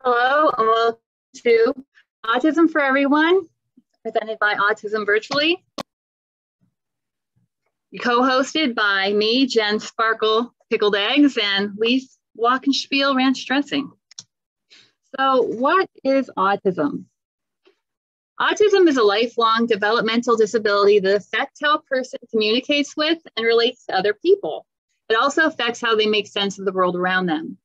Hello, and welcome to Autism for Everyone, presented by Autism Virtually. Co-hosted by me, Jen Sparkle Pickled Eggs, and Leif Walkenspiel Ranch Dressing. So what is autism? Autism is a lifelong developmental disability that affects how a person communicates with and relates to other people. It also affects how they make sense of the world around them.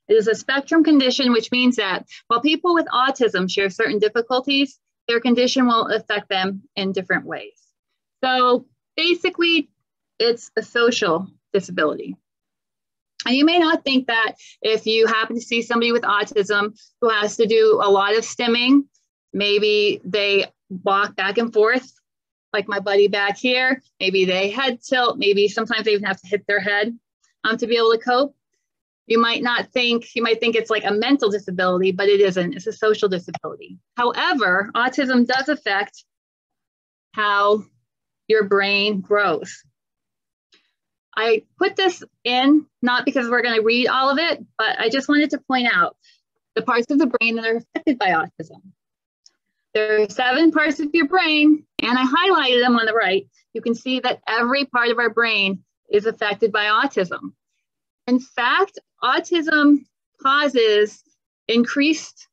It is a spectrum condition, which means that while people with autism share certain difficulties, their condition will affect them in different ways. So basically, it's a social disability. And you may not think that if you happen to see somebody with autism who has to do a lot of stimming, maybe they walk back and forth, like my buddy back here, maybe they head tilt, maybe sometimes they even have to hit their head to be able to cope. You might think it's like a mental disability, but it isn't. It's a social disability. However, autism does affect how your brain grows. I put this in, not because we're going to read all of it, but I just wanted to point out the parts of the brain that are affected by autism. There are 7 parts of your brain, and I highlighted them on the right. You can see that every part of our brain is affected by autism. In fact, autism causes increased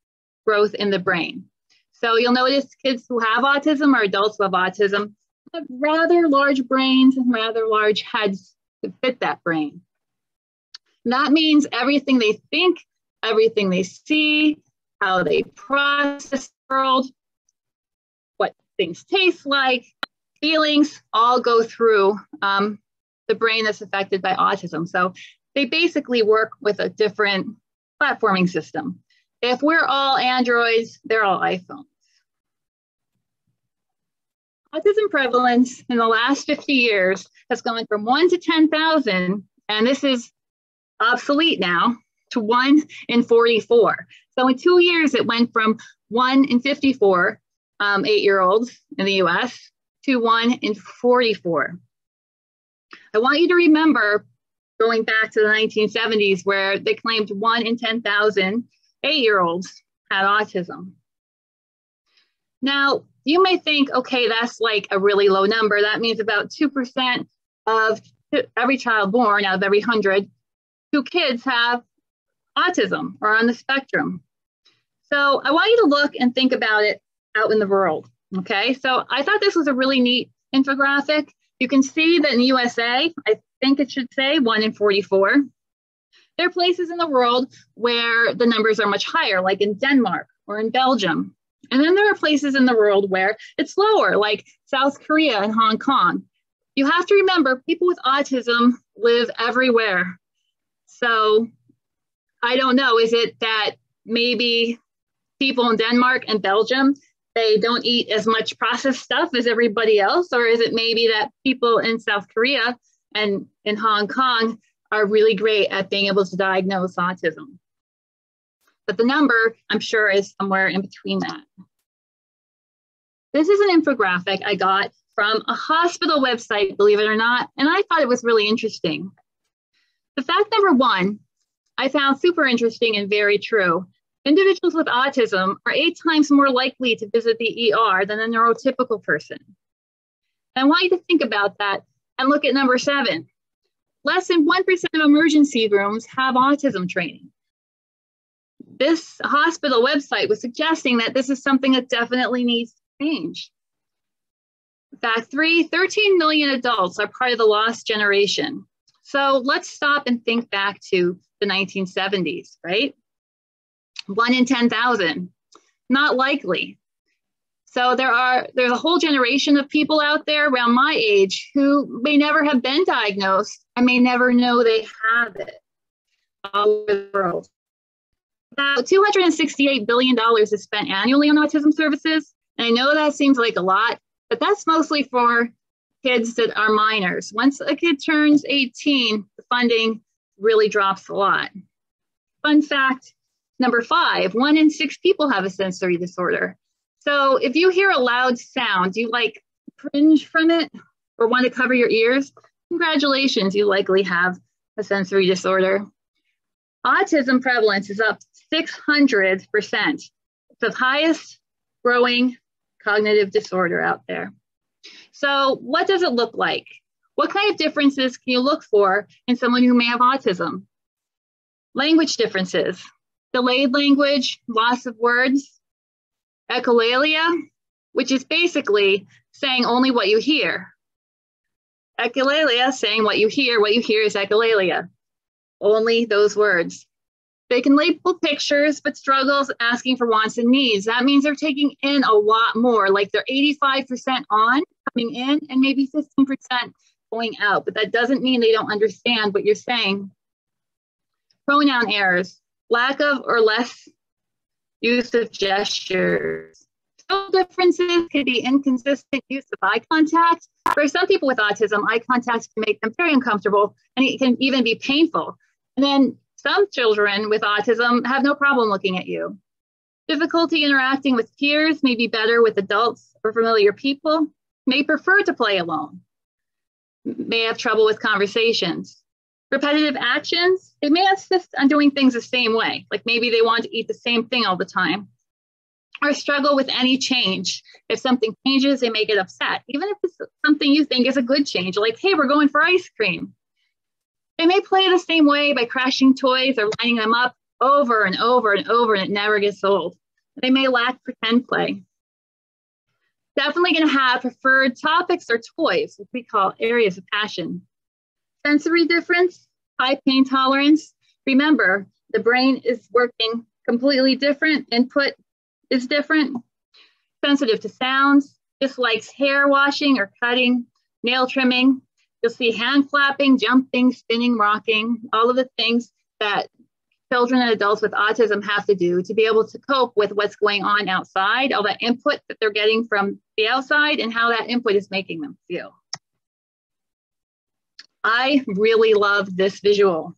growth in the brain. So you'll notice kids who have autism or adults who have autism have rather large brains and rather large heads to fit that brain. And that means everything they think, everything they see, how they process the world, what things taste like, feelings, all go through the brain that's affected by autism. So they basically work with a different platforming system. If we're all Androids, they're all iPhones. Autism prevalence in the last 50 years has gone from 1 to 10,000, and this is obsolete now, to 1 in 44. So in 2 years, it went from 1 in 54 8-year-olds in the US to 1 in 44. I want you to remember going back to the 1970s, where they claimed 1 in 10,000 8-year-olds had autism. Now, you may think, okay, that's like a really low number. That means about 2% of every child born out of every 100, 2 kids have autism or on the spectrum. So I want you to look and think about it out in the world, okay? So I thought this was a really neat infographic. You can see that in the USA, I think it should say 1 in 44. There are places in the world where the numbers are much higher, like in Denmark or in Belgium. And then there are places in the world where it's lower, like South Korea and Hong Kong. You have to remember, people with autism live everywhere. So I don't know, is it that maybe people in Denmark and Belgium, they don't eat as much processed stuff as everybody else? Or is it maybe that people in South Korea and in Hong Kong are really great at being able to diagnose autism? But the number, I'm sure, is somewhere in between that. This is an infographic I got from a hospital website, believe it or not, and I thought it was really interesting. The fact number 1, I found super interesting and very true. Individuals with autism are 8 times more likely to visit the ER than a neurotypical person. And I want you to think about that and look at number 7. Less than 1% of emergency rooms have autism training. This hospital website was suggesting that this is something that definitely needs to change. Fact 3, 13 million adults are part of the lost generation. So let's stop and think back to the 1970s, right? 1 in 10,000, not likely. So there's a whole generation of people out there around my age who may never have been diagnosed and may never know they have it all over the world. About $268 billion is spent annually on autism services. And I know that seems like a lot, but that's mostly for kids that are minors. Once a kid turns 18, the funding really drops a lot. Fun fact, number 5, 1 in 6 people have a sensory disorder. So if you hear a loud sound, do you like cringe from it or want to cover your ears? Congratulations, you likely have a sensory disorder. Autism prevalence is up 600%. It's the highest growing cognitive disorder out there. So what does it look like? What kind of differences can you look for in someone who may have autism? Language differences, delayed language, loss of words, echolalia, which is basically saying only what you hear. Echolalia, saying what you hear is echolalia, only those words. They can label pictures, but struggles asking for wants and needs. That means they're taking in a lot more, like they're 85% on, coming in, and maybe 15% going out, but that doesn't mean they don't understand what you're saying. Pronoun errors, lack of or less use of gestures. So differences could be inconsistent use of eye contact. For some people with autism, eye contact can make them very uncomfortable, and it can even be painful. And then some children with autism have no problem looking at you. Difficulty interacting with peers, may be better with adults or familiar people, may prefer to play alone, may have trouble with conversations. Repetitive actions, they may insist on doing things the same way, like maybe they want to eat the same thing all the time, or struggle with any change. If something changes, they may get upset, even if it's something you think is a good change, like, hey, we're going for ice cream. They may play the same way by crashing toys or lining them up over and over and over, and it never gets old. They may lack pretend play. Definitely going to have preferred topics or toys, which we call areas of passion. Sensory difference, high pain tolerance. Remember, the brain is working completely different. Input is different. Sensitive to sounds, dislikes hair washing or cutting, nail trimming. You'll see hand clapping, jumping, spinning, rocking, all of the things that children and adults with autism have to do to be able to cope with what's going on outside, all that input that they're getting from the outside and how that input is making them feel. I really love this visual.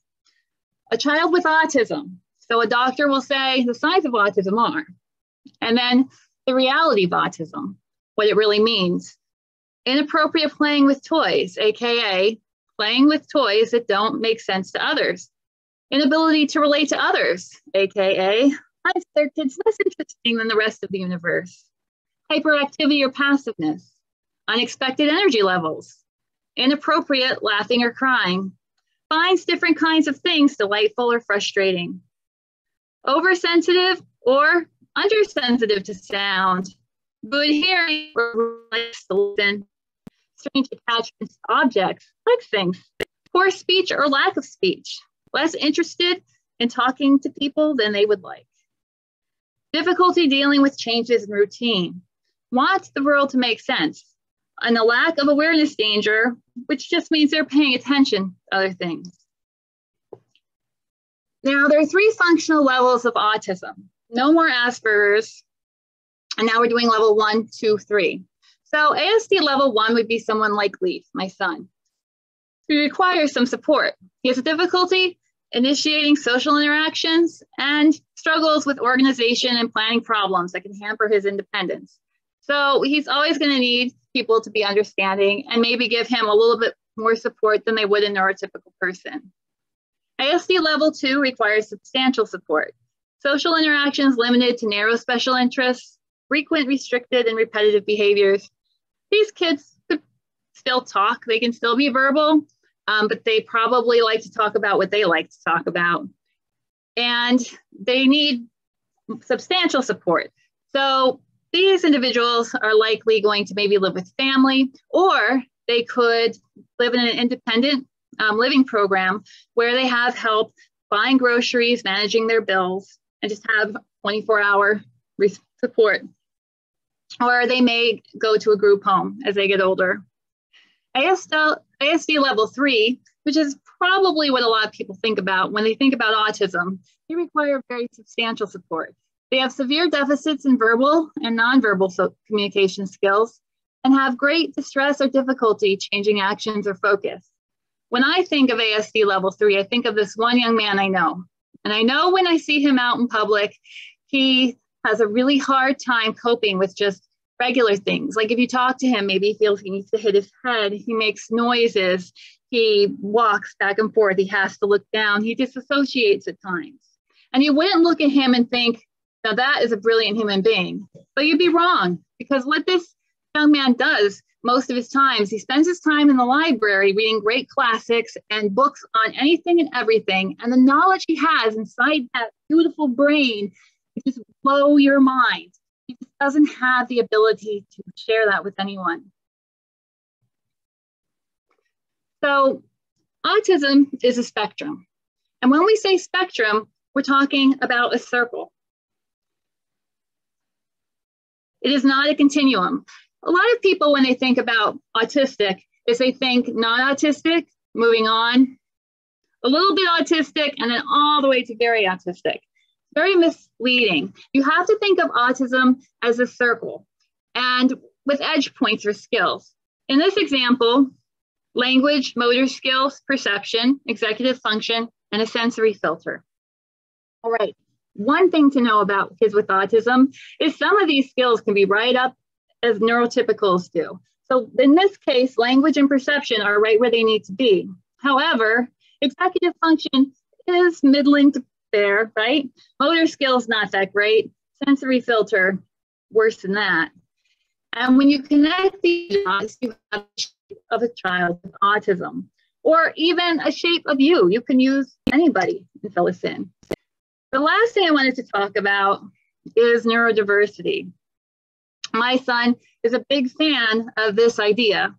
A child with autism. So a doctor will say the signs of autism are, and then the reality of autism, what it really means. Inappropriate playing with toys, AKA playing with toys that don't make sense to others. Inability to relate to others, AKA finds their kids less interesting than the rest of the universe. Hyperactivity or passiveness. Unexpected energy levels. Inappropriate laughing or crying. Finds different kinds of things delightful or frustrating. Oversensitive or undersensitive to sound. Good hearing or likes to listen. Strange attachments to objects, like things. Poor speech or lack of speech. Less interested in talking to people than they would like. Difficulty dealing with changes in routine. Want the world to make sense. And a lack of awareness danger, which just means they're paying attention to other things. Now, there are 3 functional levels of autism. No more Asperger's. And now we're doing level 1, 2, 3. So ASD level 1 would be someone like Leif, my son, who requires some support. He has a difficulty initiating social interactions and struggles with organization and planning problems that can hamper his independence. So he's always going to need people to be understanding and maybe give him a little bit more support than they would a neurotypical person. ASD level 2 requires substantial support. Social interactions limited to narrow special interests, frequent, restricted, and repetitive behaviors. These kids could still talk. They can still be verbal, but they probably like to talk about what they like to talk about. And they need substantial support. So these individuals are likely going to maybe live with family, or they could live in an independent living program where they have help buying groceries, managing their bills, and just have 24-hour support. Or they may go to a group home as they get older. ASD level 3, which is probably what a lot of people think about when they think about autism, they require very substantial support. They have severe deficits in verbal and nonverbal communication skills and have great distress or difficulty changing actions or focus. When I think of ASD level 3, I think of this one young man I know. And I know when I see him out in public, he has a really hard time coping with just regular things. Like if you talk to him, maybe he feels he needs to hit his head. He makes noises. He walks back and forth. He has to look down. He disassociates at times. And you wouldn't look at him and think, now that is a brilliant human being. But you'd be wrong, because what this young man does most of his times, he spends his time in the library reading great classics and books on anything and everything. And the knowledge he has inside that beautiful brain, it just blow your mind. He just doesn't have the ability to share that with anyone. So autism is a spectrum. And when we say spectrum, we're talking about a circle. It is not a continuum. A lot of people, when they think about autistic, is they think non-autistic, moving on, a little bit autistic, and then all the way to very autistic. Very misleading. You have to think of autism as a circle and with edge points or skills. In this example, language, motor skills, perception, executive function, and a sensory filter. All right. One thing to know about kids with autism is some of these skills can be right up as neurotypicals do. So in this case, language and perception are right where they need to be. However, executive function is middling to fair, right? Motor skills, not that great. Sensory filter, worse than that. And when you connect these dots, you have a shape of a child with autism, or even a shape of you. You can use anybody and fill us in. The last thing I wanted to talk about is neurodiversity. My son is a big fan of this idea,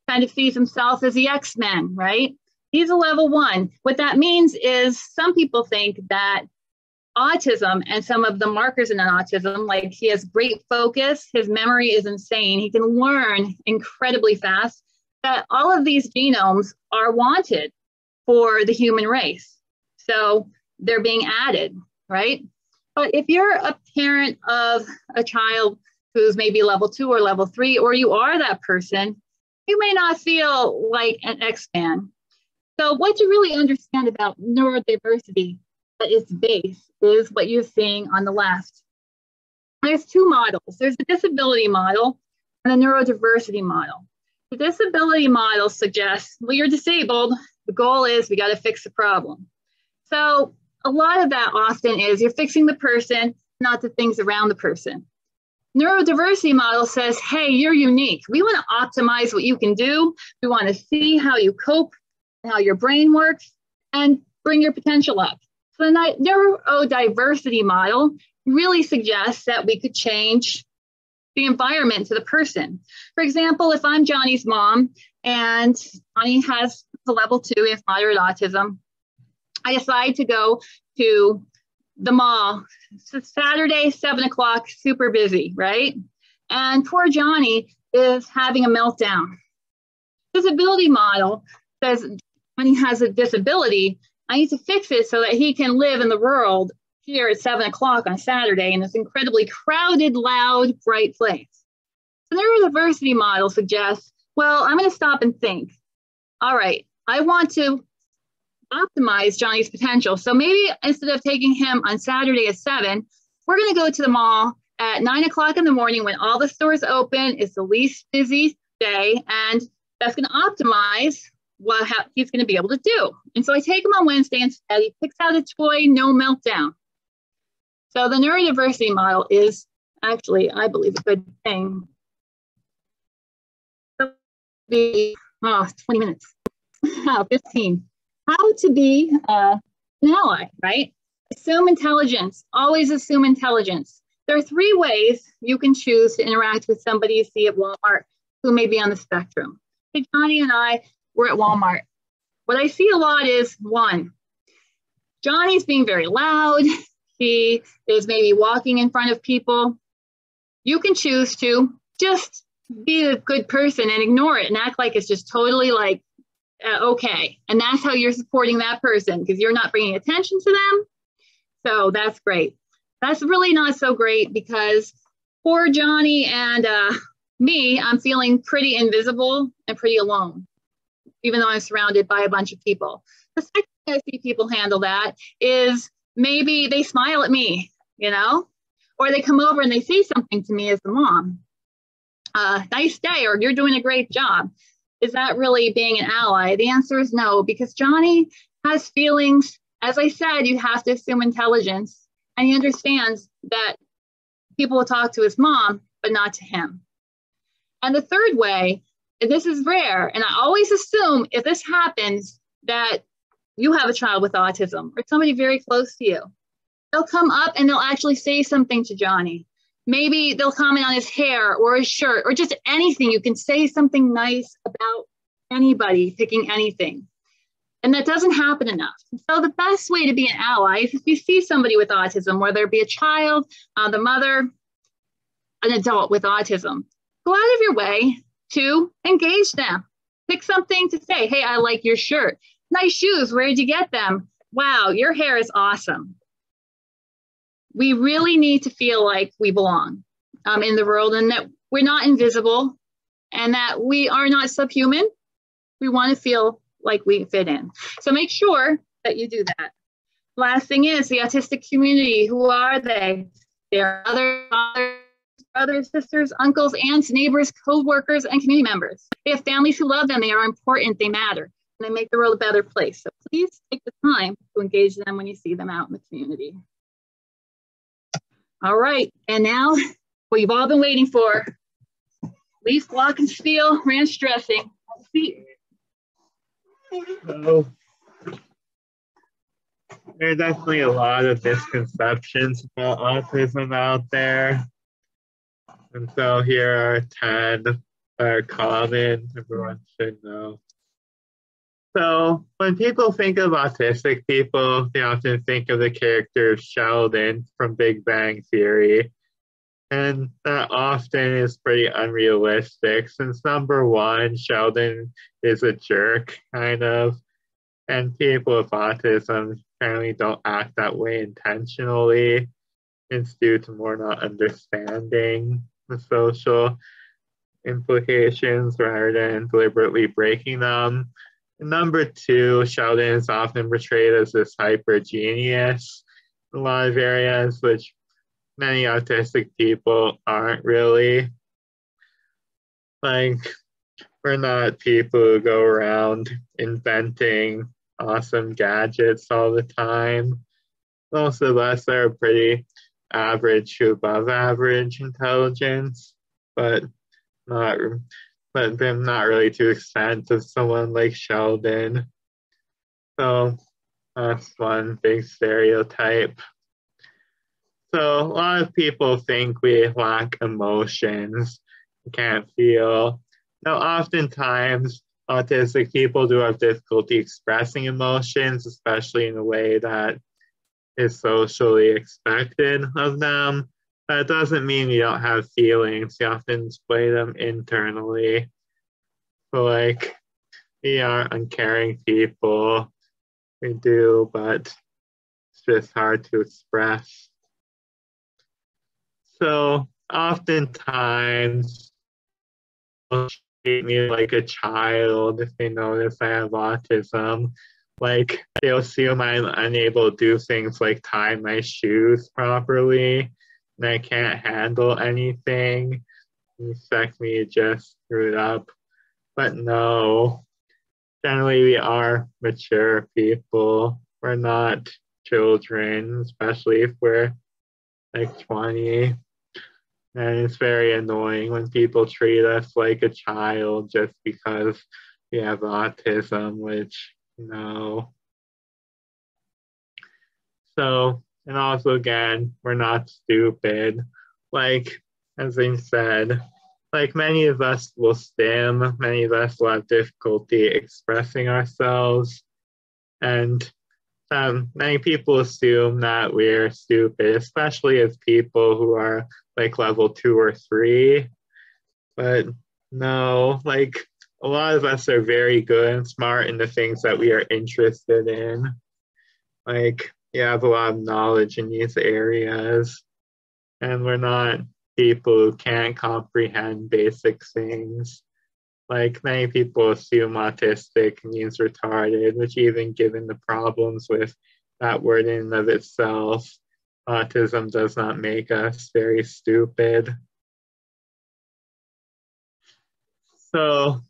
kind of sees himself as the X-Men, right? He's a level 1. What that means is some people think that autism and some of the markers in an autism, like he has great focus, his memory is insane, he can learn incredibly fast, that all of these genomes are wanted for the human race. So they're being added, right? But if you're a parent of a child who's maybe level 2 or level 3, or you are that person, you may not feel like an X-Man. So what you really understand about neurodiversity at its base is what you're seeing on the left. There's two models. There's the disability model and the neurodiversity model. The disability model suggests, well, you're disabled. The goal is we got to fix the problem. So a lot of that often is you're fixing the person, not the things around the person. Neurodiversity model says, hey, you're unique. We want to optimize what you can do. We want to see how you cope, how your brain works, and bring your potential up. So the neurodiversity model really suggests that we could change the environment to the person. For example, if I'm Johnny's mom and Johnny has a level 2, he has moderate autism, I decide to go to the mall. It's Saturday, 7 o'clock, super busy, right? And poor Johnny is having a meltdown. Disability model says when he has a disability, I need to fix it so that he can live in the world here at 7 o'clock on Saturday in this incredibly crowded, loud, bright place. The neurodiversity model suggests, well, I'm going to stop and think. All right, I want to optimize Johnny's potential. So maybe instead of taking him on Saturday at 7, we're going to go to the mall at 9 o'clock in the morning when all the stores open. It's the least busy day, and that's going to optimize what he's going to be able to do. And so I take him on Wednesday instead. He picks out a toy, no meltdown. So the neurodiversity model is actually, I believe, a good thing. 20 minutes, 15. How to be an ally, right? Assume intelligence, always assume intelligence. There are 3 ways you can choose to interact with somebody you see at Walmart who may be on the spectrum. Hey, Johnny and I were at Walmart. What I see a lot is 1, Johnny's being very loud. He is maybe walking in front of people. You can choose to just be a good person and ignore it and act like it's just totally like, okay. And that's how you're supporting that person because you're not bringing attention to them. So that's great. That's really not so great because poor Johnny and me, I'm feeling pretty invisible and pretty alone, even though I'm surrounded by a bunch of people. The second way I see people handle that is maybe they smile at me, you know, or they come over and they say something to me as the mom. Nice day, or you're doing a great job. Is that really being an ally? The answer is no, because Johnny has feelings As I said, you have to assume intelligence, and he understands that people will talk to his mom, but not to him. And the third way, and this is rare, and I always assume if this happens that you have a child with autism or somebody very close to you, they'll come up and they'll actually say something to Johnny. Maybe they'll comment on his hair or his shirt or just anything. You can say something nice about anybody picking anything. And that doesn't happen enough. So the best way to be an ally is if you see somebody with autism, whether it be a child, the mother, an adult with autism, go out of your way to engage them. Pick something to say. Hey, I like your shirt. Nice shoes. Where did you get them? Wow, your hair is awesome. We really need to feel like we belong in the world, and that we're not invisible and that we are not subhuman. We want to feel like we fit in. So make sure that you do that. Last thing is the autistic community. Who are they? They're other fathers, brothers, sisters, uncles, aunts, neighbors, co-workers, and community members. They have families who love them. They are important. They matter. And they make the world a better place. So please take the time to engage them when you see them out in the community. All right. And now what you've all been waiting for. Leif Glockenspiel ranch dressing. So, there are definitely a lot of misconceptions about autism out there. And so here are 10 that are common, everyone should know. So when people think of autistic people, they often think of the character Sheldon from Big Bang Theory. And that often is pretty unrealistic since number one, Sheldon is a jerk, kind of. And people with autism apparently don't act that way intentionally. It's due to more not understanding the social implications rather than deliberately breaking them. And number two, Sheldon is often portrayed as this hyper genius in a lot of areas, which many autistic people aren't really. Like, we're not people who go around inventing awesome gadgets all the time. Most of us are pretty average to above average intelligence, but then not really to the extent of someone like Sheldon. So that's one big stereotype. So a lot of people think we lack emotions, can't feel. Now, oftentimes, autistic people do have difficulty expressing emotions, especially in a way that is socially expected of them. But it doesn't mean we don't have feelings. We often display them internally. So, like, we are uncaring people. We do, but it's just hard to express. So oftentimes, they'll treat me like a child if they notice I have autism. Like, they'll assume I'm unable to do things like tie my shoes properly, and I can't handle anything. You expect me to just screw it up. But no, generally we are mature people. We're not children, especially if we're like 20. And it's very annoying when people treat us like a child just because we have autism, which, no. So, and also again, we're not stupid. Like, as I said, like many of us will stim, many of us will have difficulty expressing ourselves. And many people assume that we're stupid, especially as people who are like level 2 or 3. But no, like a lot of us are very good and smart in the things that we are interested in. Like, we have a lot of knowledge in these areas, and we're not people who can't comprehend basic things. Like, many people assume autistic means retarded, which even given the problems with that word in and of itself, autism does not make us very stupid. So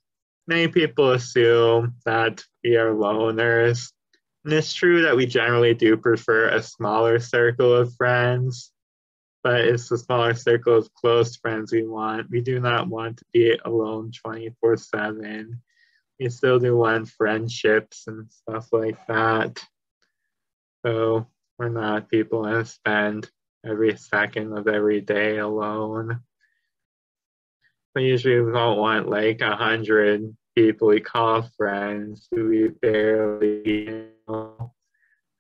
many people assume that we are loners, And it's true that we generally do prefer a smaller circle of friends, but it's the smaller circle of close friends we want. We do not want to be alone 24/7. We still do want friendships and stuff like that. So we're not people that spend every second of every day alone. So usually we don't want like 100 people we call friends who we barely know.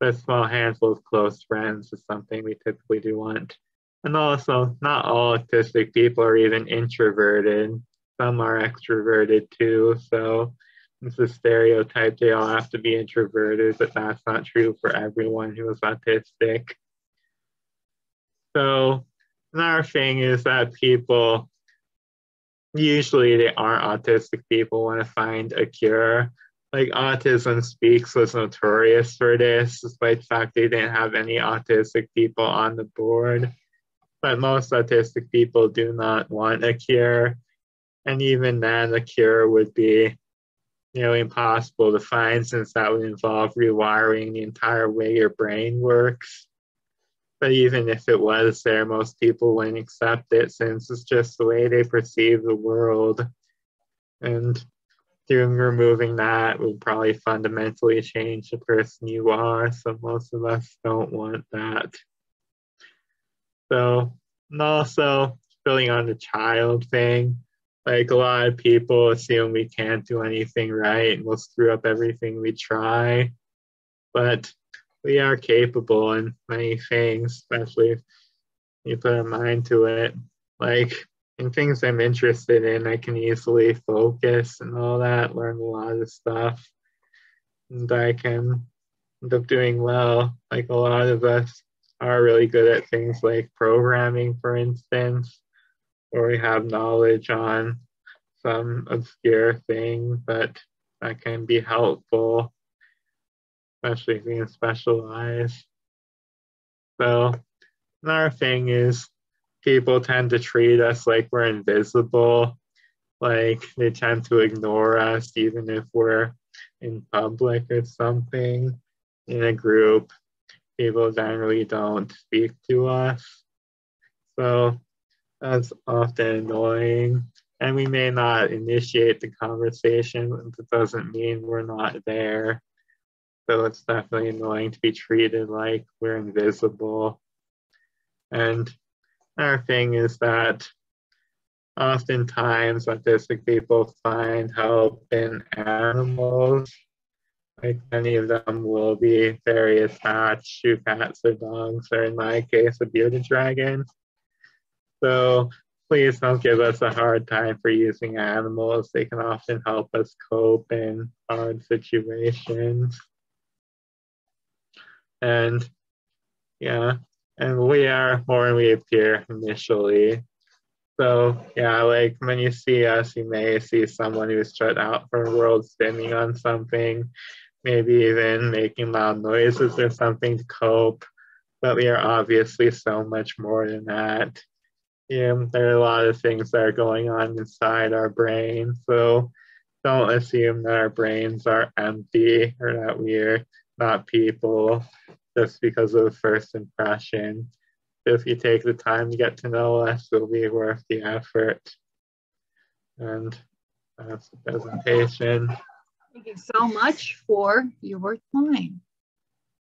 A small handful of close friends is something we typically do want. And also, not all autistic people are even introverted. Some are extroverted too. So it's a stereotype they all have to be introverted, but that's not true for everyone who is autistic. So another thing is that people, usually they aren't autistic people, want to find a cure. Like Autism Speaks was notorious for this, despite the fact they didn't have any autistic people on the board. But most autistic people do not want a cure. And even then, a cure would be nearly impossible to find, since that would involve rewiring the entire way your brain works. But even if it was there, most people wouldn't accept it, since it's just the way they perceive the world. And removing that would probably fundamentally change the person you are. So most of us don't want that. So, and also building on the child thing, like a lot of people assume we can't do anything right and we'll screw up everything we try. But we are capable in many things, especially if you put a mind to it. Like in things I'm interested in, I can easily focus and all that, learn a lot of stuff, and I can end up doing well. Like a lot of us are really good at things like programming, for instance, or we have knowledge on some obscure thing, but that can be helpful, especially if you can specialize. So another thing is people tend to treat us like we're invisible, like they tend to ignore us even if we're in public or something. In a group, people generally don't speak to us. So that's often annoying. And we may not initiate the conversation, but it doesn't mean we're not there. So it's definitely annoying to be treated like we're invisible. And another thing is that oftentimes autistic people find help in animals. Like many of them will be very attached to cats or dogs, or in my case, a bearded dragon. So please don't give us a hard time for using animals. They can often help us cope in hard situations. And yeah, and we are more than we appear initially. So yeah, like when you see us, you may see someone who's shut out from the world spinning on something, maybe even making loud noises or something to cope. But we are obviously so much more than that. Yeah, there are a lot of things that are going on inside our brain. So don't assume that our brains are empty or that we're not people just because of the first impression. If you take the time to get to know us, it'll be worth the effort. And that's the presentation. Thank you so much for your time.